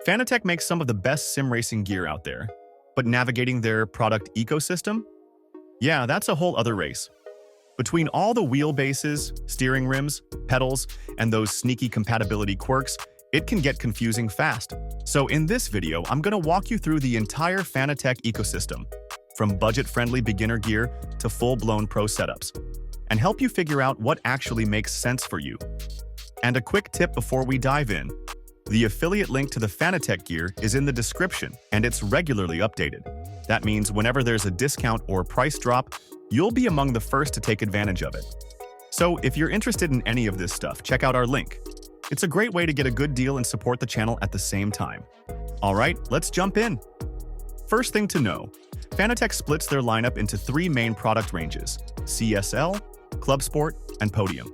Fanatec makes some of the best sim racing gear out there, but navigating their product ecosystem? Yeah, that's a whole other race. Between all the wheelbases, steering rims, pedals, and those sneaky compatibility quirks, it can get confusing fast. So in this video, I'm gonna walk you through the entire Fanatec ecosystem, from budget-friendly beginner gear to full-blown pro setups, and help you figure out what actually makes sense for you. And a quick tip before we dive in: the affiliate link to the Fanatec gear is in the description, and it's regularly updated. That means whenever there's a discount or price drop, you'll be among the first to take advantage of it. So if you're interested in any of this stuff, check out our link. It's a great way to get a good deal and support the channel at the same time. Alright, let's jump in. First thing to know, Fanatec splits their lineup into three main product ranges: CSL, Club Sport, and Podium.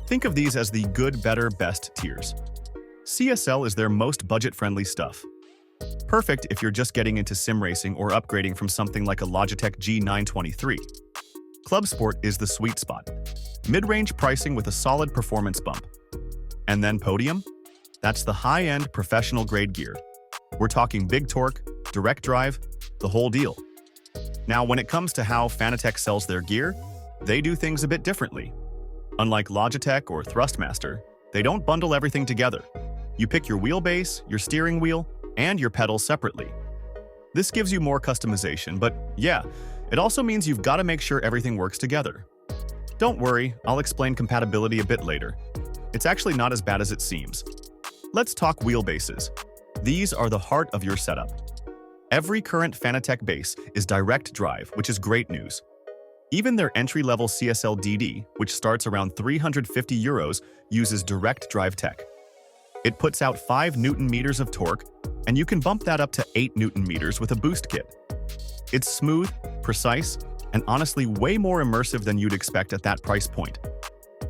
Think of these as the good, better, best tiers. CSL is their most budget-friendly stuff. Perfect if you're just getting into sim racing or upgrading from something like a Logitech G923. Club Sport is the sweet spot. Mid-range pricing with a solid performance bump. And then Podium? That's the high-end professional-grade gear. We're talking big torque, direct drive, the whole deal. Now, when it comes to how Fanatec sells their gear, they do things a bit differently. Unlike Logitech or Thrustmaster, they don't bundle everything together. You pick your wheelbase, your steering wheel, and your pedals separately. This gives you more customization, but yeah, it also means you've got to make sure everything works together. Don't worry, I'll explain compatibility a bit later. It's actually not as bad as it seems. Let's talk wheelbases. These are the heart of your setup. Every current Fanatec base is direct drive, which is great news. Even their entry-level CSL DD, which starts around €350, uses direct drive tech. It puts out 5 Nm of torque, and you can bump that up to 8 Nm with a boost kit. It's smooth, precise, and honestly way more immersive than you'd expect at that price point.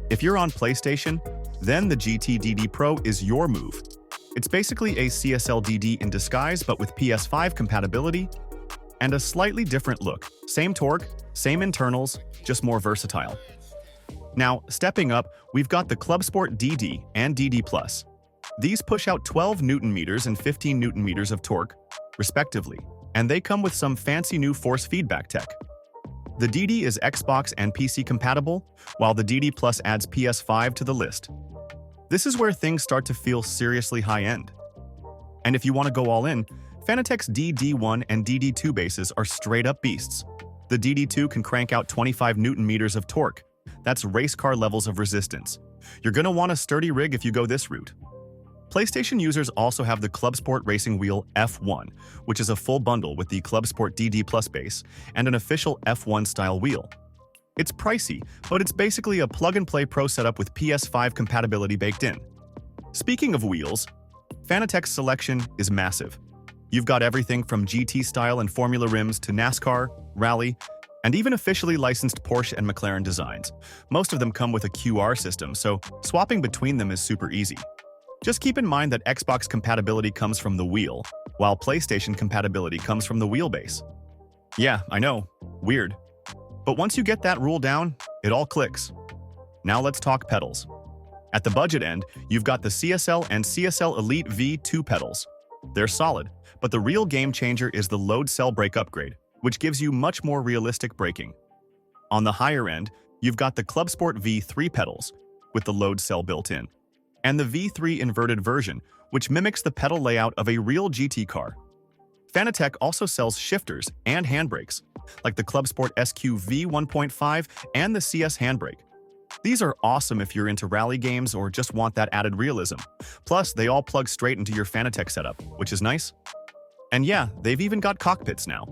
If you're on PlayStation, then the GT DD Pro is your move. It's basically a CSL DD in disguise, but with PS5 compatibility and a slightly different look. Same torque, same internals, just more versatile. Now, stepping up, we've got the Club Sport DD and DD Plus. These push out 12 Nm and 15 Nm of torque, respectively, and they come with some fancy new force feedback tech. The DD is Xbox and PC compatible, while the DD Plus adds PS5 to the list. This is where things start to feel seriously high-end. And if you want to go all in, Fanatec's DD1 and DD2 bases are straight-up beasts. The DD2 can crank out 25 Nm of torque. That's race car levels of resistance. You're gonna want a sturdy rig if you go this route. PlayStation users also have the Club Sport Racing Wheel F1, which is a full bundle with the Club Sport DD Plus base and an official F1 style wheel. It's pricey, but it's basically a plug-and-play pro setup with PS5 compatibility baked in. Speaking of wheels, Fanatec's selection is massive. You've got everything from GT style and Formula rims to NASCAR, rally, and even officially licensed Porsche and McLaren designs. Most of them come with a QR system, so swapping between them is super easy. Just keep in mind that Xbox compatibility comes from the wheel, while PlayStation compatibility comes from the wheelbase. Yeah, I know, weird. But once you get that rule down, it all clicks. Now let's talk pedals. At the budget end, you've got the CSL and CSL Elite V2 pedals. They're solid, but the real game changer is the loadcell brake upgrade, which gives you much more realistic braking. On the higher end, you've got the Club Sport V3 pedals, with the loadcell built in, and the V3 inverted version, which mimics the pedal layout of a real GT car. Fanatec also sells shifters and handbrakes, like the Club Sport SQ V1.5 and the CS handbrake. These are awesome if you're into rally games or just want that added realism. Plus, they all plug straight into your Fanatec setup, which is nice. And yeah, they've even got cockpits now.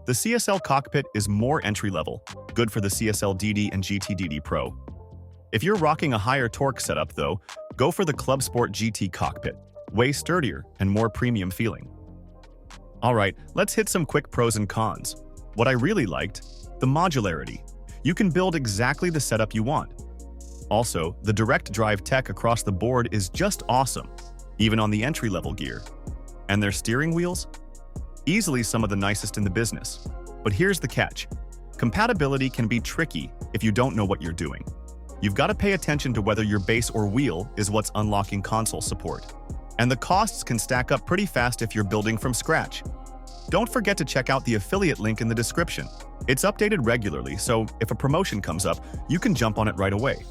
The CSL cockpit is more entry-level, good for the CSL DD and GT DD Pro. If you're rocking a higher torque setup, though, go for the Club Sport GT cockpit, way sturdier and more premium feeling. Alright, let's hit some quick pros and cons. What I really liked, the modularity. You can build exactly the setup you want. Also, the direct drive tech across the board is just awesome, even on the entry-level gear. And their steering wheels? Easily some of the nicest in the business. But here's the catch. Compatibility can be tricky if you don't know what you're doing. You've got to pay attention to whether your base or wheel is what's unlocking console support. and the costs can stack up pretty fast if you're building from scratch. Don't forget to check out the affiliate link in the description. It's updated regularly, so if a promotion comes up, you can jump on it right away.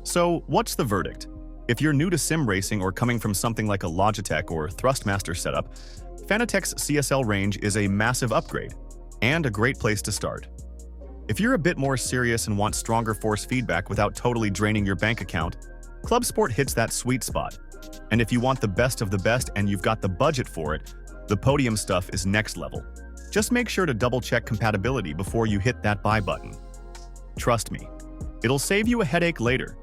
So, what's the verdict? If you're new to sim racing or coming from something like a Logitech or Thrustmaster setup, Fanatec's CSL range is a massive upgrade and a great place to start. If you're a bit more serious and want stronger force feedback without totally draining your bank account, Club Sport hits that sweet spot. And if you want the best of the best and you've got the budget for it, the podium stuff is next level. Just make sure to double-check compatibility before you hit that buy button. Trust me, it'll save you a headache later.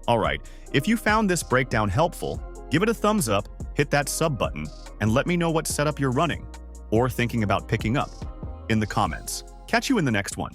Alright, if you found this breakdown helpful, give it a thumbs up, hit that sub button, and let me know what setup you're running or thinking about picking up in the comments. Catch you in the next one.